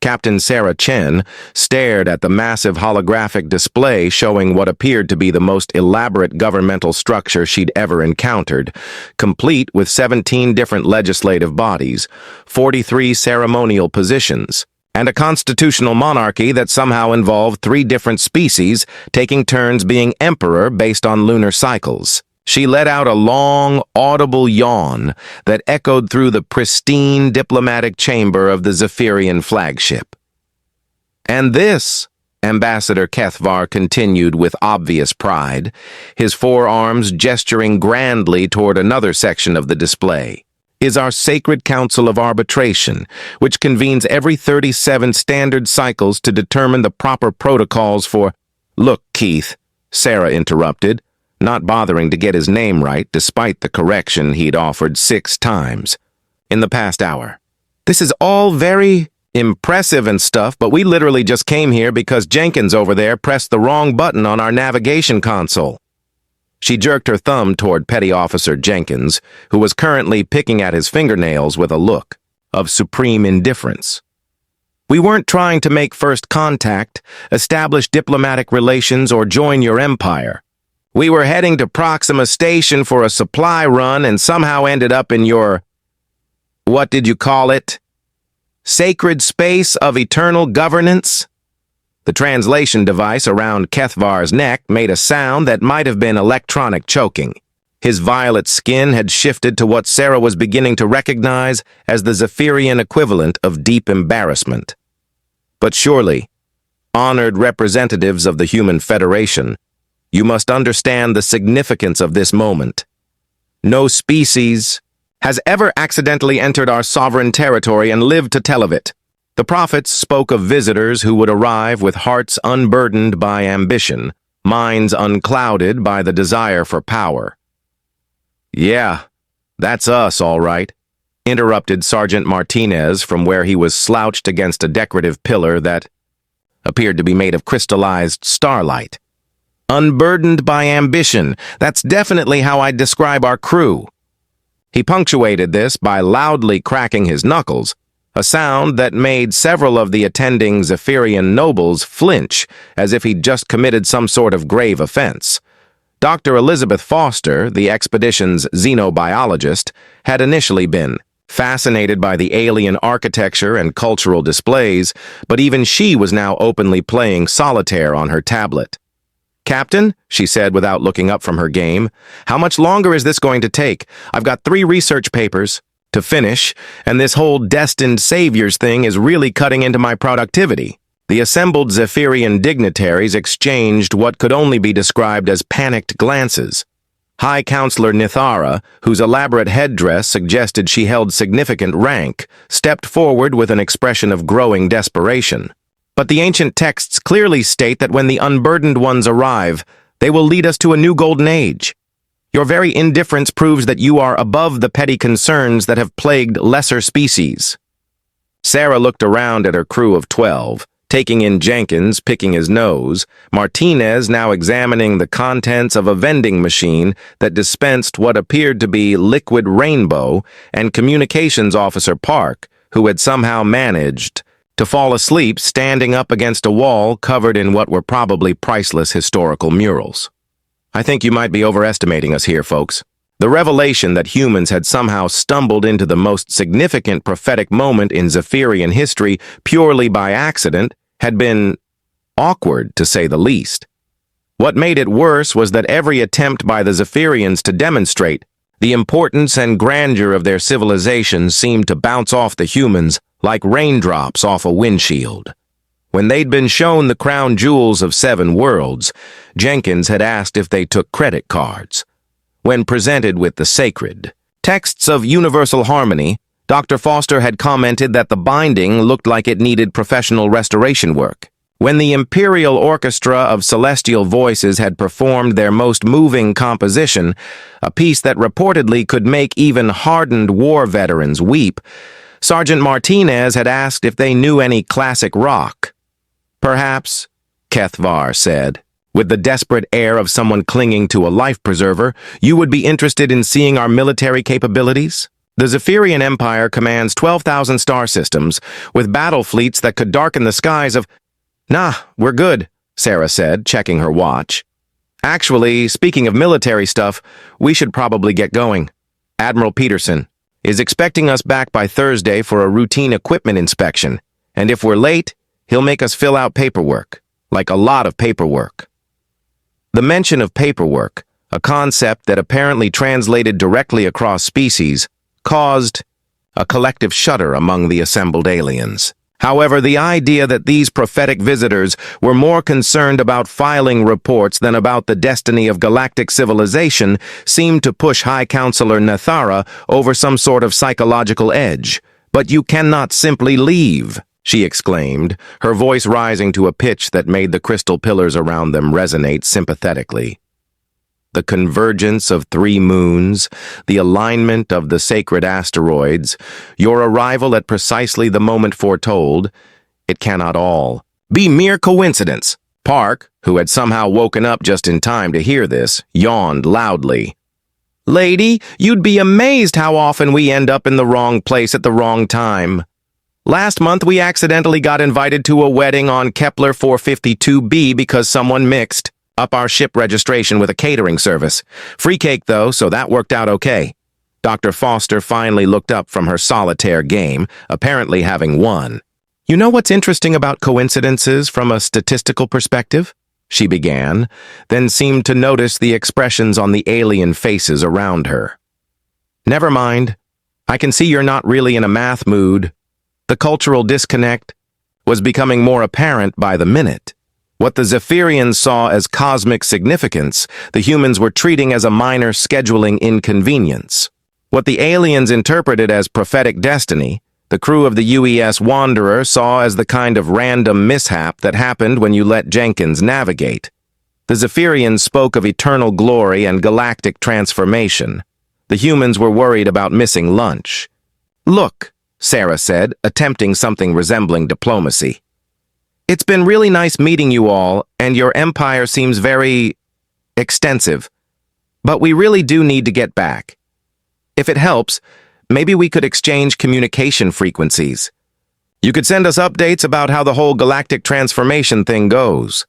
Captain Sarah Chen stared at the massive holographic display showing what appeared to be the most elaborate governmental structure she'd ever encountered, complete with 17 different legislative bodies, 43 ceremonial positions, and a constitutional monarchy that somehow involved 3 different species taking turns being emperor based on lunar cycles. She let out a long, audible yawn that echoed through the pristine diplomatic chamber of the Zephyrian flagship. And this, Ambassador Kethvar continued with obvious pride, his forearms gesturing grandly toward another section of the display, is our Sacred Council of Arbitration, which convenes every 37 standard cycles to determine the proper protocols for— "Look, Keith," Sarah interrupted, not bothering to get his name right despite the correction he'd offered 6 times in the past hour. "This is all very impressive and stuff, but we literally just came here because Jenkins over there pressed the wrong button on our navigation console." She jerked her thumb toward Petty Officer Jenkins, who was currently picking at his fingernails with a look of supreme indifference. "We weren't trying to make first contact, establish diplomatic relations, or join your empire. We were heading to Proxima Station for a supply run and somehow ended up in your— what did you call it? Sacred space of eternal governance?" The translation device around Kethvar's neck made a sound that might have been electronic choking. His violet skin had shifted to what Sarah was beginning to recognize as the Zephyrian equivalent of deep embarrassment. "But surely, honored representatives of the Human Federation, you must understand the significance of this moment. No species has ever accidentally entered our sovereign territory and lived to tell of it. The prophets spoke of visitors who would arrive with hearts unburdened by ambition, minds unclouded by the desire for power." "Yeah, that's us, all right," interrupted Sergeant Martinez from where he was slouched against a decorative pillar that appeared to be made of crystallized starlight. "Unburdened by ambition, that's definitely how I'd describe our crew." He punctuated this by loudly cracking his knuckles, a sound that made several of the attending Zephyrian nobles flinch as if he'd just committed some sort of grave offense. Dr. Elizabeth Foster, the expedition's xenobiologist, had initially been fascinated by the alien architecture and cultural displays, but even she was now openly playing solitaire on her tablet. "Captain," she said without looking up from her game, "how much longer is this going to take? I've got 3 research papers to finish, and this whole destined saviors thing is really cutting into my productivity." The assembled Zephyrian dignitaries exchanged what could only be described as panicked glances. High Counselor Nithara, whose elaborate headdress suggested she held significant rank, stepped forward with an expression of growing desperation. "But the ancient texts clearly state that when the unburdened ones arrive, they will lead us to a new golden age. Your very indifference proves that you are above the petty concerns that have plagued lesser species." Sarah looked around at her crew of 12, taking in Jenkins picking his nose, Martinez now examining the contents of a vending machine that dispensed what appeared to be liquid rainbow, and Communications Officer Park, who had somehow managed to fall asleep standing up against a wall covered in what were probably priceless historical murals. "I think you might be overestimating us here, folks. The revelation that humans had somehow stumbled into the most significant prophetic moment in Zephyrian history purely by accident had been awkward, to say the least. What made it worse was that every attempt by the Zephyrians to demonstrate the importance and grandeur of their civilization seemed to bounce off the humans like raindrops off a windshield. When they'd been shown the crown jewels of 7 worlds, Jenkins had asked if they took credit cards. When presented with the sacred texts of universal harmony, Dr. Foster had commented that the binding looked like it needed professional restoration work. When the Imperial Orchestra of Celestial Voices had performed their most moving composition, a piece that reportedly could make even hardened war veterans weep, Sergeant Martinez had asked if they knew any classic rock. "Perhaps," Kethvar said, with the desperate air of someone clinging to a life preserver, "you would be interested in seeing our military capabilities?" The Zephyrian Empire commands 12,000 star systems, with battle fleets that could darken the skies of— Nah, we're good, Sarah said, checking her watch. Actually, speaking of military stuff, we should probably get going. Admiral Peterson is expecting us back by Thursday for a routine equipment inspection, and if we're late, he'll make us fill out paperwork, like a lot of paperwork. The mention of paperwork, a concept that apparently translated directly across species, caused a collective shudder among the assembled aliens. However, the idea that these prophetic visitors were more concerned about filing reports than about the destiny of galactic civilization seemed to push High Counselor Nathara over some sort of psychological edge. "But you cannot simply leave," she exclaimed, her voice rising to a pitch that made the crystal pillars around them resonate sympathetically. The convergence of 3 moons, the alignment of the sacred asteroids, your arrival at precisely the moment foretold, it cannot all be mere coincidence. Park, who had somehow woken up just in time to hear this, yawned loudly. "Lady, you'd be amazed how often we end up in the wrong place at the wrong time. Last month we accidentally got invited to a wedding on Kepler 452b because someone mixed up our ship registration with a catering service. Free cake, though, so that worked out okay." Dr. Foster finally looked up from her solitaire game, apparently having won. "You know what's interesting about coincidences from a statistical perspective?" she began, then seemed to notice the expressions on the alien faces around her. "Never mind. I can see you're not really in a math mood." The cultural disconnect was becoming more apparent by the minute. What the Zephyrians saw as cosmic significance, the humans were treating as a minor scheduling inconvenience. What the aliens interpreted as prophetic destiny, the crew of the UES Wanderer saw as the kind of random mishap that happened when you let Jenkins navigate. The Zephyrians spoke of eternal glory and galactic transformation. The humans were worried about missing lunch. "Look," Sarah said, attempting something resembling diplomacy. "It's been really nice meeting you all, and your empire seems very extensive. But we really do need to get back. If it helps, maybe we could exchange communication frequencies. You could send us updates about how the whole galactic transformation thing goes."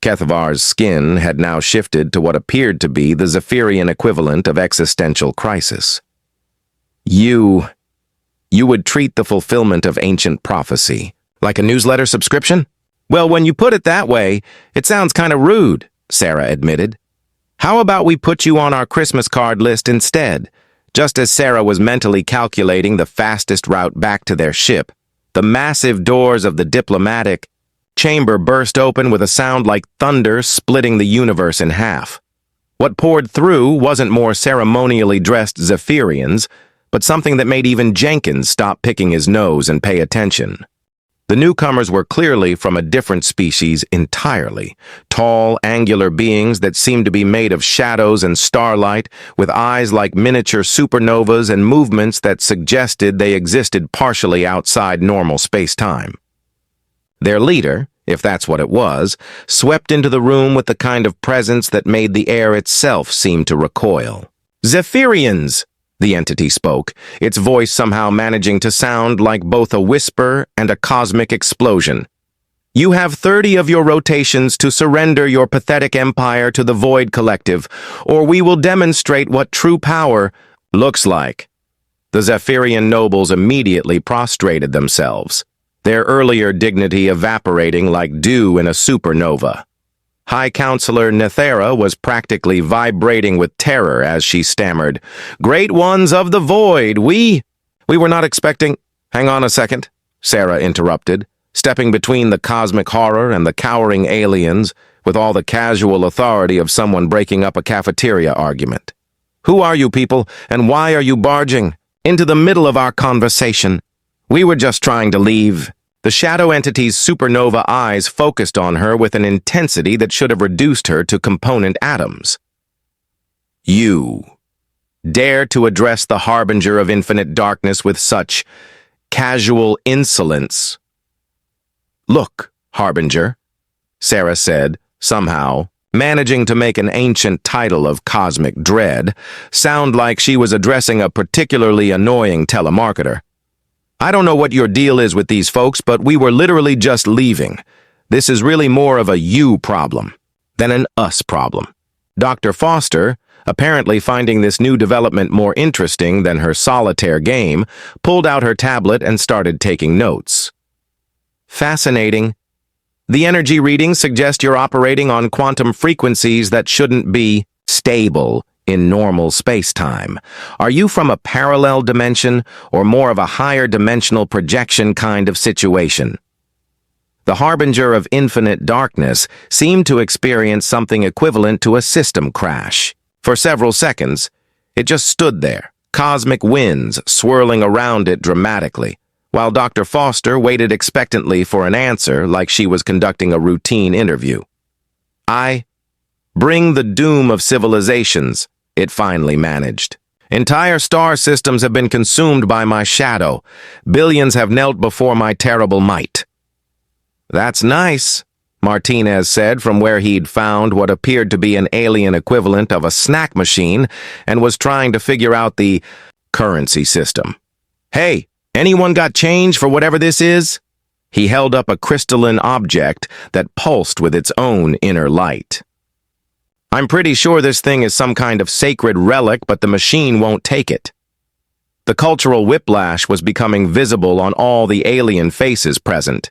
Kethavar's skin had now shifted to what appeared to be the Zephyrian equivalent of existential crisis. You would treat the fulfillment of ancient prophecy like a newsletter subscription? "Well, when you put it that way, it sounds kind of rude," Sarah admitted. "How about we put you on our Christmas card list instead?" Just as Sarah was mentally calculating the fastest route back to their ship, the massive doors of the diplomatic chamber burst open with a sound like thunder splitting the universe in half. What poured through wasn't more ceremonially dressed Zephyrians, but something that made even Jenkins stop picking his nose and pay attention. The newcomers were clearly from a different species entirely, tall, angular beings that seemed to be made of shadows and starlight, with eyes like miniature supernovas and movements that suggested they existed partially outside normal space-time. Their leader, if that's what it was, swept into the room with the kind of presence that made the air itself seem to recoil. "Zephyrians!" the entity spoke, its voice somehow managing to sound like both a whisper and a cosmic explosion. "You have 30 of your rotations to surrender your pathetic empire to the Void Collective, or we will demonstrate what true power looks like." The Zephyrian nobles immediately prostrated themselves, their earlier dignity evaporating like dew in a supernova. High Counselor Nathara was practically vibrating with terror as she stammered, "Great ones of the void, we were not expecting—" "Hang on a second," Sarah interrupted, stepping between the cosmic horror and the cowering aliens with all the casual authority of someone breaking up a cafeteria argument. "Who are you people, and why are you barging into the middle of our conversation? We were just trying to leave." The shadow entity's supernova eyes focused on her with an intensity that should have reduced her to component atoms. "You dare to address the harbinger of infinite darkness with such casual insolence." "Look, Harbinger," Sarah said, somehow managing to make an ancient title of cosmic dread sound like she was addressing a particularly annoying telemarketer. I don't know what your deal is with these folks, but we were literally just leaving. This is really more of a you problem than an us problem. Dr. Foster, apparently finding this new development more interesting than her solitaire game, pulled out her tablet and started taking notes. Fascinating. The energy readings suggest you're operating on quantum frequencies that shouldn't be stable in normal space-time. Are you from a parallel dimension or more of a higher dimensional projection kind of situation? The harbinger of infinite darkness seemed to experience something equivalent to a system crash. For several seconds, it just stood there, cosmic winds swirling around it dramatically, while Dr. Foster waited expectantly for an answer like she was conducting a routine interview. I bring the doom of civilizations, it finally managed. Entire star systems have been consumed by my shadow. Billions have knelt before my terrible might. That's nice, Martinez said from where he'd found what appeared to be an alien equivalent of a snack machine and was trying to figure out the currency system. Hey, anyone got change for whatever this is? He held up a crystalline object that pulsed with its own inner light. I'm pretty sure this thing is some kind of sacred relic, but the machine won't take it. The cultural whiplash was becoming visible on all the alien faces present.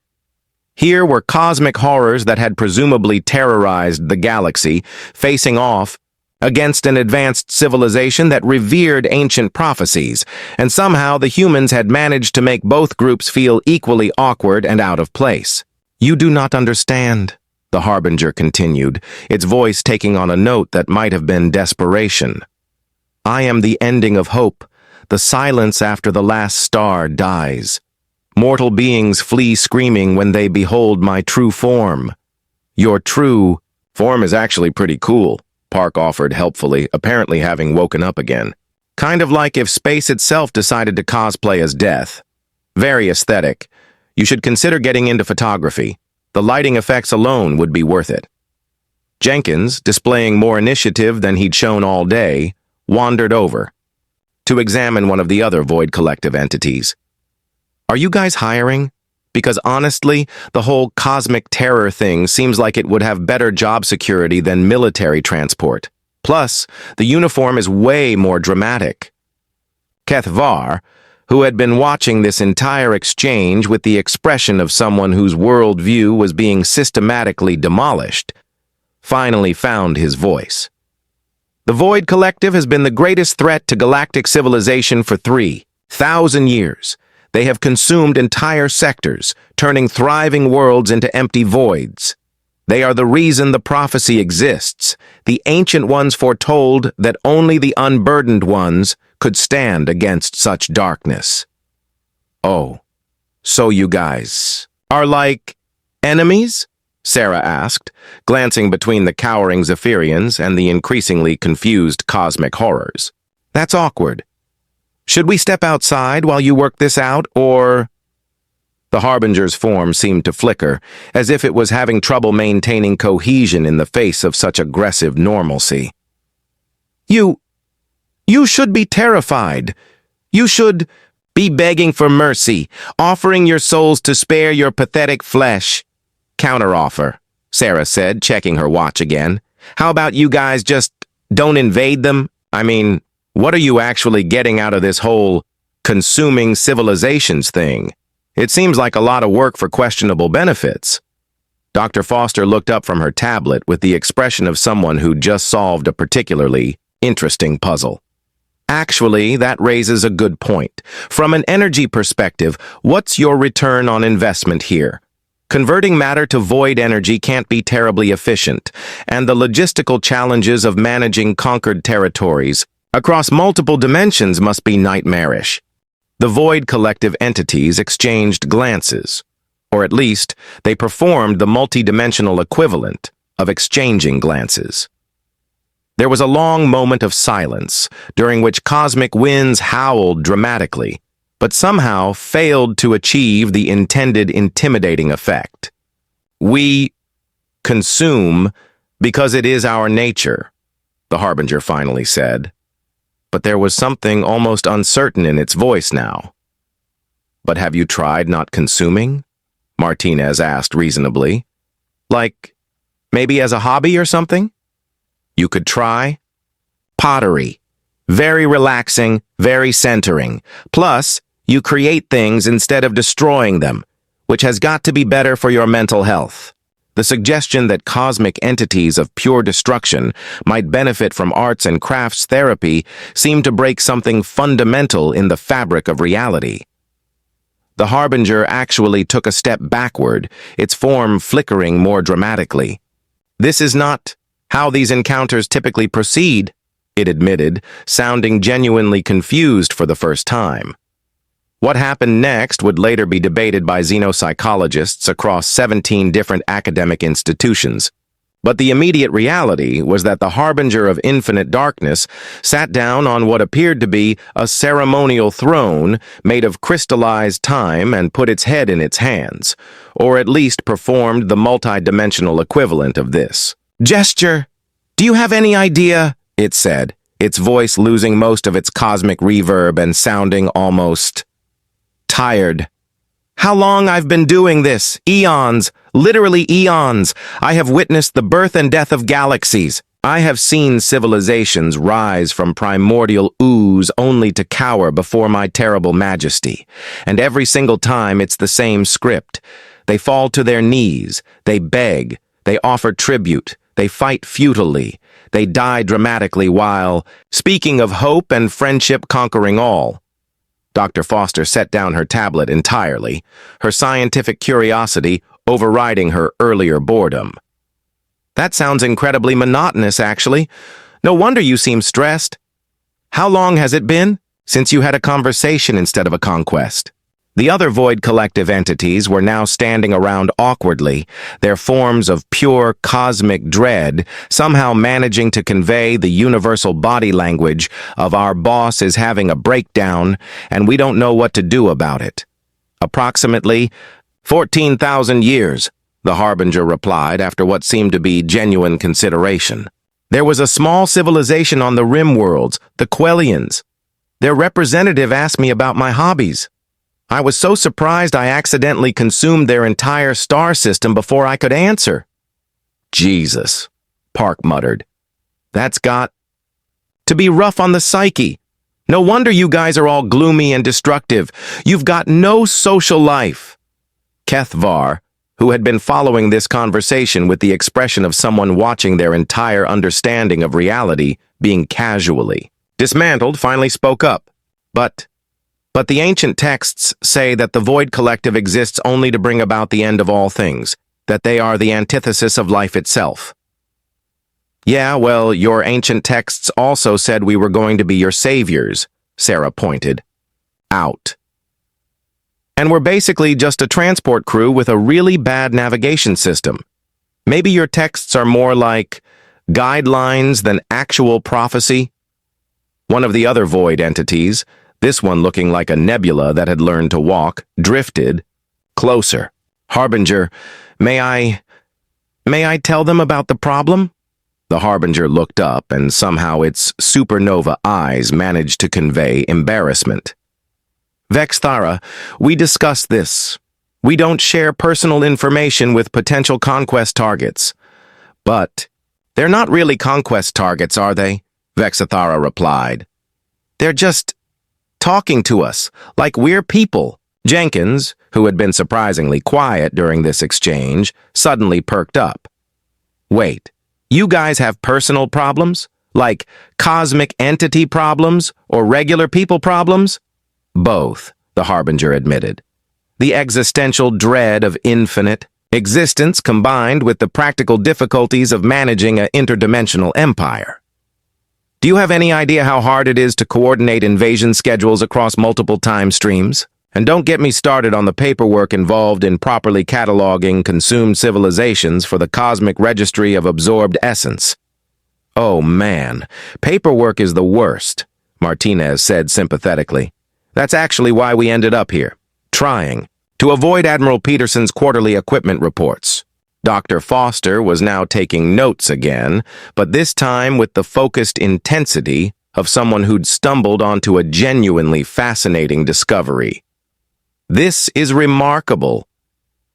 Here were cosmic horrors that had presumably terrorized the galaxy, facing off against an advanced civilization that revered ancient prophecies, and somehow the humans had managed to make both groups feel equally awkward and out of place. You do not understand, the harbinger continued, its voice taking on a note that might have been desperation. I am the ending of hope, the silence after the last star dies. Mortal beings flee screaming when they behold my true form. Your true form is actually pretty cool, Park offered helpfully, apparently having woken up again. Kind of like if space itself decided to cosplay as death. Very aesthetic. You should consider getting into photography. The lighting effects alone would be worth it. Jenkins, displaying more initiative than he'd shown all day, wandered over to examine one of the other Void Collective entities. Are you guys hiring? Because honestly, the whole cosmic terror thing seems like it would have better job security than military transport. Plus, the uniform is way more dramatic. Keth Var, who had been watching this entire exchange with the expression of someone whose worldview was being systematically demolished, finally found his voice. The Void Collective has been the greatest threat to galactic civilization for 3,000 years. They have consumed entire sectors, turning thriving worlds into empty voids. They are the reason the prophecy exists. The ancient ones foretold that only the unburdened ones could stand against such darkness. Oh, so you guys are like enemies? Sarah asked, glancing between the cowering Zephyrians and the increasingly confused cosmic horrors. That's awkward. Should we step outside while you work this out, or... The Harbinger's form seemed to flicker, as if it was having trouble maintaining cohesion in the face of such aggressive normalcy. You should be terrified. You should be begging for mercy, offering your souls to spare your pathetic flesh. Counteroffer, Sarah said, checking her watch again. How about you guys just don't invade them? I mean, what are you actually getting out of this whole consuming civilizations thing? It seems like a lot of work for questionable benefits. Dr. Foster looked up from her tablet with the expression of someone who just solved a particularly interesting puzzle. Actually, that raises a good point. From an energy perspective, what's your return on investment here? Converting matter to void energy can't be terribly efficient, and the logistical challenges of managing conquered territories across multiple dimensions must be nightmarish. The Void Collective entities exchanged glances, or at least they performed the multidimensional equivalent of exchanging glances. There was a long moment of silence, during which cosmic winds howled dramatically, but somehow failed to achieve the intended intimidating effect. We consume Because it is our nature, the Harbinger finally said. But there was something almost uncertain in its voice now. But have you tried not consuming? Martinez asked reasonably. Like, maybe as a hobby or something? You could try. Pottery. Very relaxing, very centering. Plus, you create things instead of destroying them, which has got to be better for your mental health. The suggestion that cosmic entities of pure destruction might benefit from arts and crafts therapy seemed to break something fundamental in the fabric of reality. The Harbinger actually took a step backward, its form flickering more dramatically. This is not how these encounters typically proceed, it admitted, sounding genuinely confused for the first time. What happened next would later be debated by xenopsychologists across 17 different academic institutions. But the immediate reality was that the Harbinger of Infinite Darkness sat down on what appeared to be a ceremonial throne made of crystallized time and put its head in its hands, or at least performed the multidimensional equivalent of this. "Gesture! Do you have any idea?" it said, its voice losing most of its cosmic reverb and sounding almost tired. "How long I've been doing this? Eons. Literally eons. I have witnessed the birth and death of galaxies. I have seen civilizations rise from primordial ooze only to cower before my terrible majesty. And every single time it's the same script. They fall to their knees. They beg. They offer tribute. They fight futilely. They die dramatically while, speaking of hope and friendship conquering all." Dr. Foster set down her tablet entirely, her scientific curiosity overriding her earlier boredom. "That sounds incredibly monotonous, actually. No wonder you seem stressed. How long has it been since you had a conversation instead of a conquest?" The other Void Collective entities were now standing around awkwardly, their forms of pure cosmic dread somehow managing to convey the universal body language of "our boss is having a breakdown and we don't know what to do about it." "Approximately 14,000 years, the Harbinger replied after what seemed to be genuine consideration. "There was a small civilization on the rim worlds, the Quellians. Their representative asked me about my hobbies. I was so surprised I accidentally consumed their entire star system before I could answer." "Jesus," Park muttered. "That's got to be rough on the psyche. No wonder you guys are all gloomy and destructive. You've got no social life." Kethvar, who had been following this conversation with the expression of someone watching their entire understanding of reality being casually dismantled, finally spoke up. But the ancient texts say that the Void Collective exists only to bring about the end of all things, that they are the antithesis of life itself." "Yeah, well, your ancient texts also said we were going to be your saviors," Sarah pointed out. "And we're basically just a transport crew with a really bad navigation system. Maybe your texts are more like guidelines than actual prophecy." One of the other Void entities, this one looking like a nebula that had learned to walk, drifted closer. "Harbinger, may I tell them about the problem?" The Harbinger looked up, and somehow its supernova eyes managed to convey embarrassment. "Vexthara, we discussed this. We don't share personal information with potential conquest targets." "But they're not really conquest targets, are they?" Vexthara replied. "They're just talking to us, like we're people." Jenkins, who had been surprisingly quiet during this exchange, suddenly perked up. "Wait, you guys have personal problems? Like cosmic entity problems or regular people problems?" "Both," the Harbinger admitted. "The existential dread of infinite existence combined with the practical difficulties of managing an interdimensional empire. Do you have any idea how hard it is to coordinate invasion schedules across multiple time streams? And don't get me started on the paperwork involved in properly cataloging consumed civilizations for the Cosmic Registry of Absorbed Essence." "Oh man, paperwork is the worst," Martinez said sympathetically. "That's actually why we ended up here, trying to avoid Admiral Peterson's quarterly equipment reports." Dr. Foster was now taking notes again, but this time with the focused intensity of someone who'd stumbled onto a genuinely fascinating discovery. This is remarkable.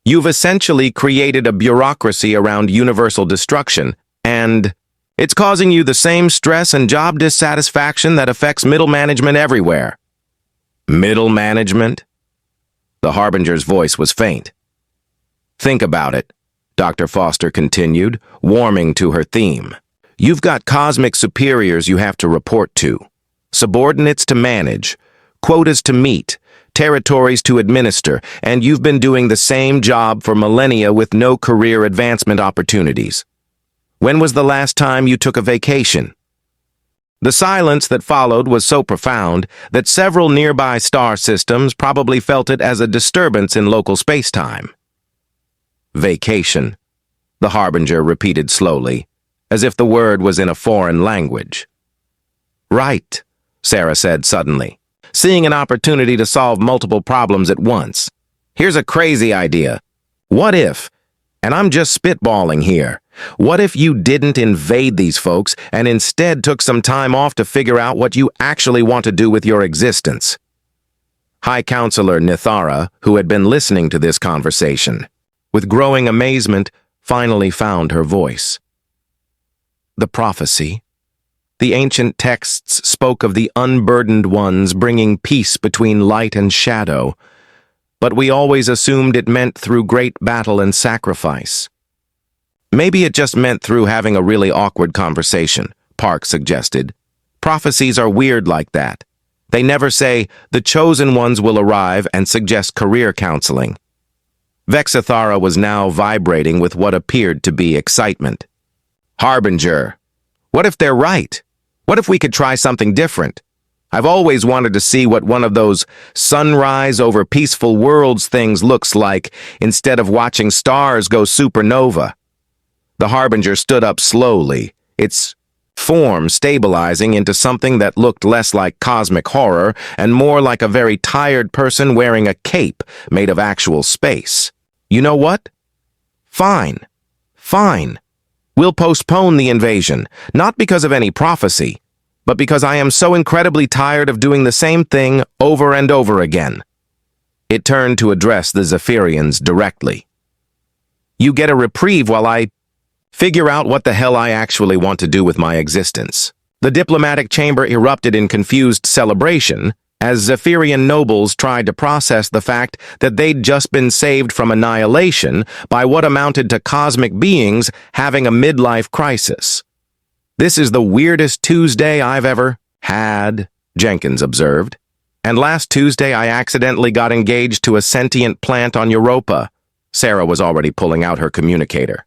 You've essentially created a bureaucracy around universal destruction, and it's causing you the same stress and job dissatisfaction that affects middle management everywhere. Middle management? The Harbinger's voice was faint. Think about it, Dr. Foster continued, warming to her theme. You've got cosmic superiors you have to report to, subordinates to manage, quotas to meet, territories to administer, and you've been doing the same job for millennia with no career advancement opportunities. When was the last time you took a vacation? The silence that followed was so profound that several nearby star systems probably felt it as a disturbance in local space-time. Vacation, the Harbinger repeated slowly, as if the word was in a foreign language. Right, Sarah said suddenly, seeing an opportunity to solve multiple problems at once. Here's a crazy idea. What if, and I'm just spitballing here, what if you didn't invade these folks and instead took some time off to figure out what you actually want to do with your existence? High Counselor Nithara, who had been listening to this conversation, with growing amazement, finally found her voice. The prophecy. The ancient texts spoke of the unburdened ones bringing peace between light and shadow, but we always assumed it meant through great battle and sacrifice. Maybe it just meant through having a really awkward conversation, Park suggested. Prophecies are weird like that. They never say, the chosen ones will arrive and suggest career counseling. Vexathara was now vibrating with what appeared to be excitement. Harbinger, what if they're right? What if we could try something different? I've always wanted to see what one of those sunrise over peaceful worlds things looks like instead of watching stars go supernova. The Harbinger stood up slowly, its form stabilizing into something that looked less like cosmic horror and more like a very tired person wearing a cape made of actual space. You know what? Fine. Fine. We'll postpone the invasion, not because of any prophecy, but because I am so incredibly tired of doing the same thing over and over again. It turned to address the Zephyrians directly. You get a reprieve while I figure out what the hell I actually want to do with my existence. The diplomatic chamber erupted in confused celebration as Zephyrian nobles tried to process the fact that they'd just been saved from annihilation by what amounted to cosmic beings having a midlife crisis. This is the weirdest Tuesday I've ever had, Jenkins observed. And last Tuesday I accidentally got engaged to a sentient plant on Europa. Sarah was already pulling out her communicator.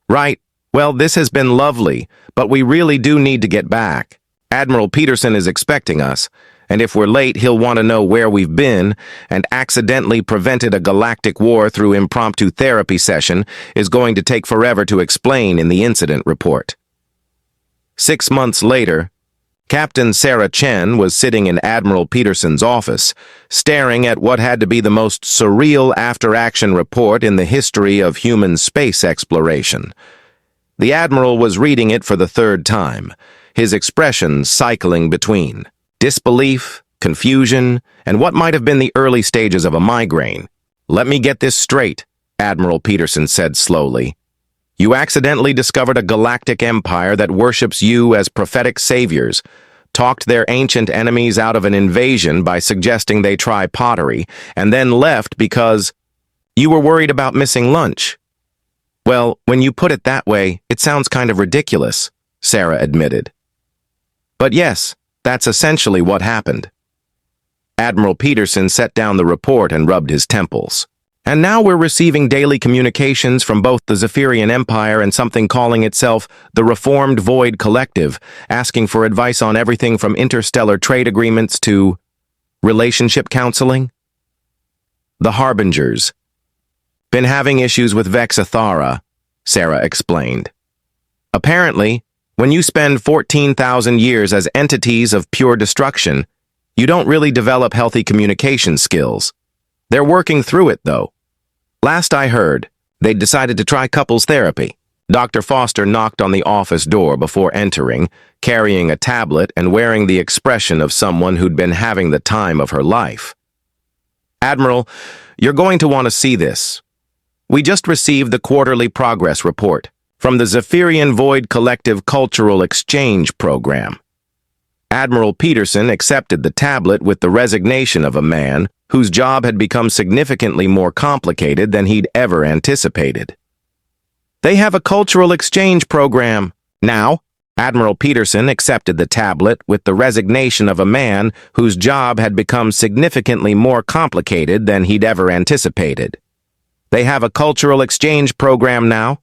Right. Well, this has been lovely, but we really do need to get back. Admiral Peterson is expecting us, and if we're late, he'll want to know where we've been, and accidentally prevented a galactic war through impromptu therapy session is going to take forever to explain in the incident report. 6 months later, Captain Sarah Chen was sitting in Admiral Peterson's office, staring at what had to be the most surreal after-action report in the history of human space exploration. The Admiral was reading it for the third time, his expressions cycling between disbelief, confusion, and what might have been the early stages of a migraine. Let me get this straight, Admiral Peterson said slowly. You accidentally discovered a galactic empire that worships you as prophetic saviors, talked their ancient enemies out of an invasion by suggesting they try pottery, and then left because you were worried about missing lunch. Well, when you put it that way, it sounds kind of ridiculous, Sarah admitted. But yes, that's essentially what happened. Admiral Peterson set down the report and rubbed his temples. And now we're receiving daily communications from both the Zephyrian Empire and something calling itself the Reformed Void Collective, asking for advice on everything from interstellar trade agreements to relationship counseling. The Harbingers. Been having issues with Vexathara, Sarah explained. Apparently, when you spend 14,000 years as entities of pure destruction, you don't really develop healthy communication skills. They're working through it, though. Last I heard, They'd decided to try couples therapy. Dr. Foster knocked on the office door before entering, carrying a tablet and wearing the expression of someone who'd been having the time of her life. "Admiral, you're going to want to see this. We just received the quarterly progress report from the Zephyrian Void Collective Cultural Exchange Program." Admiral Peterson accepted the tablet with the resignation of a man whose job had become significantly more complicated than he'd ever anticipated. "They have a cultural exchange program now." Admiral Peterson accepted the tablet with the resignation of a man whose job had become significantly more complicated than he'd ever anticipated. "They have a cultural exchange program now.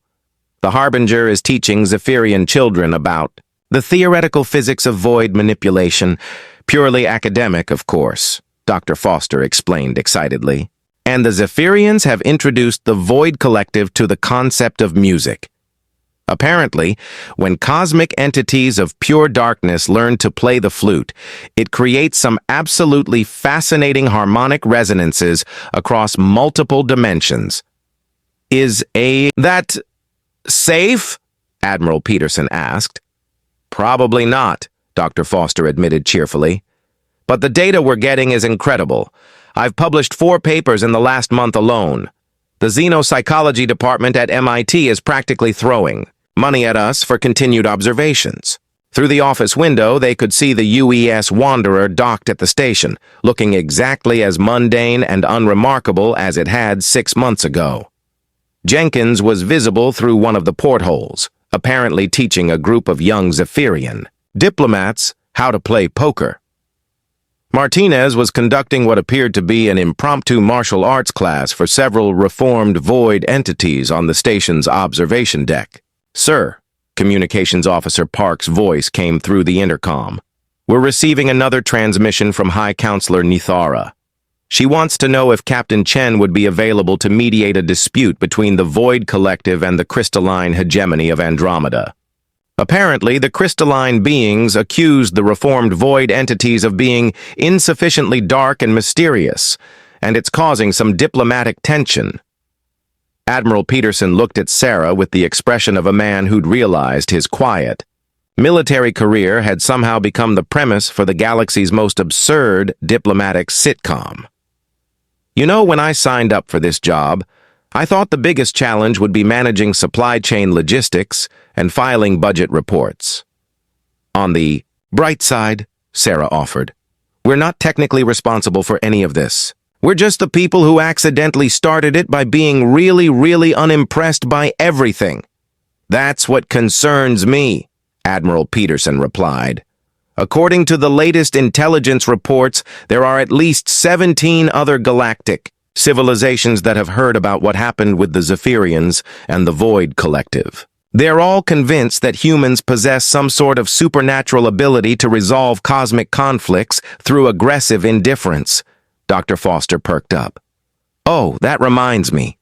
The Harbinger is teaching Zephyrian children about the theoretical physics of void manipulation, purely academic, of course," Dr. Foster explained excitedly. "And the Zephyrians have introduced the Void Collective to the concept of music. Apparently, when cosmic entities of pure darkness learn to play the flute, it creates some absolutely fascinating harmonic resonances across multiple dimensions." "Is that safe?" Admiral Peterson asked. "Probably not," Dr. Foster admitted cheerfully. "But the data we're getting is incredible. I've published 4 papers in the last month alone. The Xenopsychology department at MIT is practically throwing money at us for continued observations." Through the office window, they could see the UES Wanderer docked at the station, looking exactly as mundane and unremarkable as it had 6 months ago. Jenkins was visible through one of the portholes, apparently teaching a group of young Zephyrian diplomats how to play poker. Martinez was conducting what appeared to be an impromptu martial arts class for several reformed void entities on the station's observation deck. "Sir," Communications Officer Park's voice came through the intercom. "We're receiving another transmission from High Counselor Nithara. She wants to know if Captain Chen would be available to mediate a dispute between the Void Collective and the crystalline hegemony of Andromeda. Apparently, the crystalline beings accused the reformed void entities of being insufficiently dark and mysterious, and it's causing some diplomatic tension." Admiral Peterson looked at Sarah with the expression of a man who'd realized his quiet military career had somehow become the premise for the galaxy's most absurd diplomatic sitcom. "You know, when I signed up for this job, I thought the biggest challenge would be managing supply chain logistics and filing budget reports." "On the bright side," Sarah offered, "we're not technically responsible for any of this. We're just the people who accidentally started it by being really unimpressed by everything." "That's what concerns me," Admiral Peterson replied. "According to the latest intelligence reports, there are at least 17 other galactic civilizations that have heard about what happened with the Zephyrians and the Void Collective. They're all convinced that humans possess some sort of supernatural ability to resolve cosmic conflicts through aggressive indifference." Dr. Foster perked up. "Oh, that reminds me.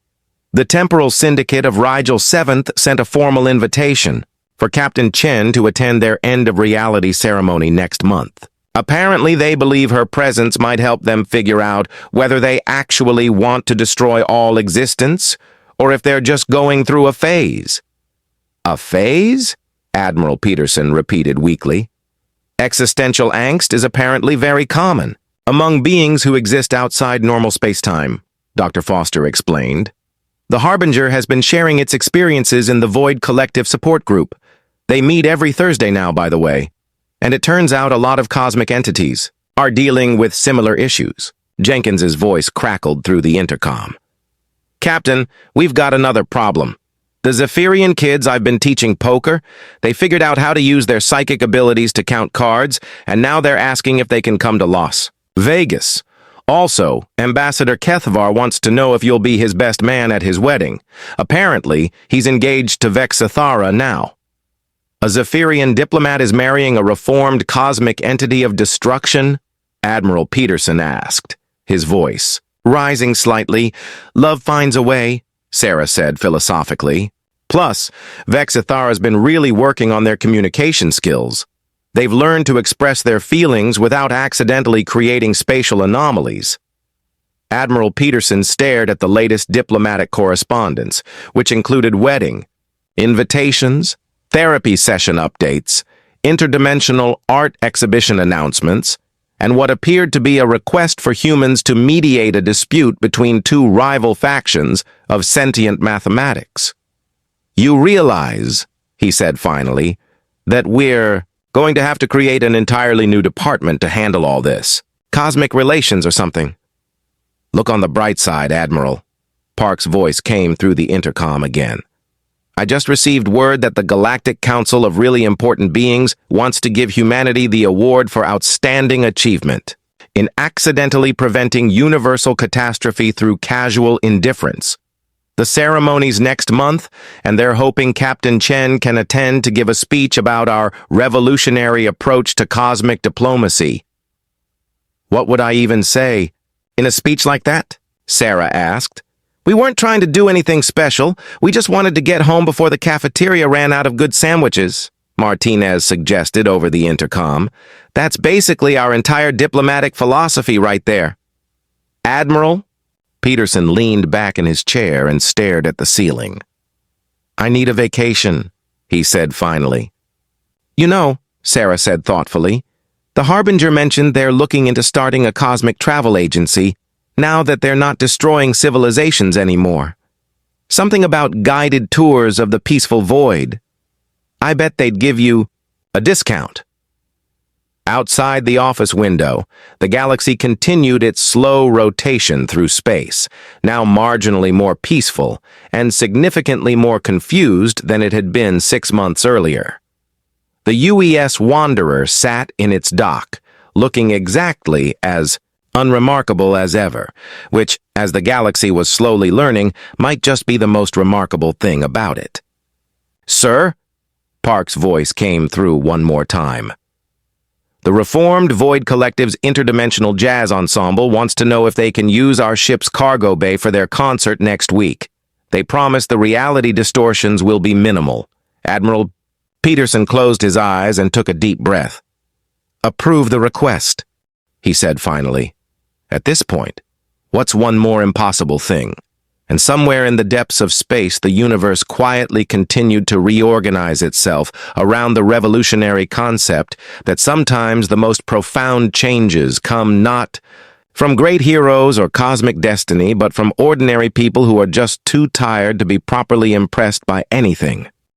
The Temporal Syndicate of Rigel 7th sent a formal invitation for Captain Chen to attend their end-of-reality ceremony next month. Apparently, they believe her presence might help them figure out whether they actually want to destroy all existence, or if they're just going through a phase." "A phase?" Admiral Peterson repeated weakly. "Existential angst is apparently very common among beings who exist outside normal space-time," Dr. Foster explained. "The Harbinger has been sharing its experiences in the Void Collective support group. They meet every Thursday now, by the way. And it turns out a lot of cosmic entities are dealing with similar issues." Jenkins's voice crackled through the intercom. "Captain, we've got another problem. The Zephyrian kids I've been teaching poker, they figured out how to use their psychic abilities to count cards, and now they're asking if they can come to Las Vegas. Also, Ambassador Kethvar wants to know if you'll be his best man at his wedding. Apparently, he's engaged to Vexithara now." "A Zephyrian diplomat is marrying a reformed cosmic entity of destruction?" Admiral Peterson asked, his voice rising slightly. "Love finds a way," Sarah said philosophically. "Plus, Vexithara's been really working on their communication skills. They've learned to express their feelings without accidentally creating spatial anomalies." Admiral Peterson stared at the latest diplomatic correspondence, which included wedding, invitations, therapy session updates, interdimensional art exhibition announcements, and what appeared to be a request for humans to mediate a dispute between two rival factions of sentient mathematics. "You realize," he said finally, "that we're going to have to create an entirely new department to handle all this. Cosmic relations or something." "Look on the bright side, Admiral." Park's voice came through the intercom again. "I just received word that the Galactic Council of Really Important Beings wants to give humanity the award for outstanding achievement in accidentally preventing universal catastrophe through casual indifference. The ceremony's next month, and they're hoping Captain Chen can attend to give a speech about our revolutionary approach to cosmic diplomacy." "What would I even say in a speech like that?" Sarah asked. "We weren't trying to do anything special. We just wanted to get home before the cafeteria ran out of good sandwiches," Martinez suggested over the intercom. "That's basically our entire diplomatic philosophy right there." "Admiral?" Peterson leaned back in his chair and stared at the ceiling. "I need a vacation," he said finally. "You know," Sarah said thoughtfully, "the Harbinger mentioned they're looking into starting a cosmic travel agency now that they're not destroying civilizations anymore. Something about guided tours of the peaceful void. I bet they'd give you a discount." Outside the office window, the galaxy continued its slow rotation through space, now marginally more peaceful and significantly more confused than it had been 6 months earlier. The UES Wanderer sat in its dock, looking exactly as unremarkable as ever, which, as the galaxy was slowly learning, might just be the most remarkable thing about it. "Sir?" Park's voice came through one more time. "The reformed Void Collective's interdimensional jazz ensemble wants to know if they can use our ship's cargo bay for their concert next week. They promise the reality distortions will be minimal." Admiral Peterson closed his eyes and took a deep breath. "Approve the request," he said finally. "At this point, what's one more impossible thing?" And somewhere in the depths of space, the universe quietly continued to reorganize itself around the revolutionary concept that sometimes the most profound changes come not from great heroes or cosmic destiny, but from ordinary people who are just too tired to be properly impressed by anything.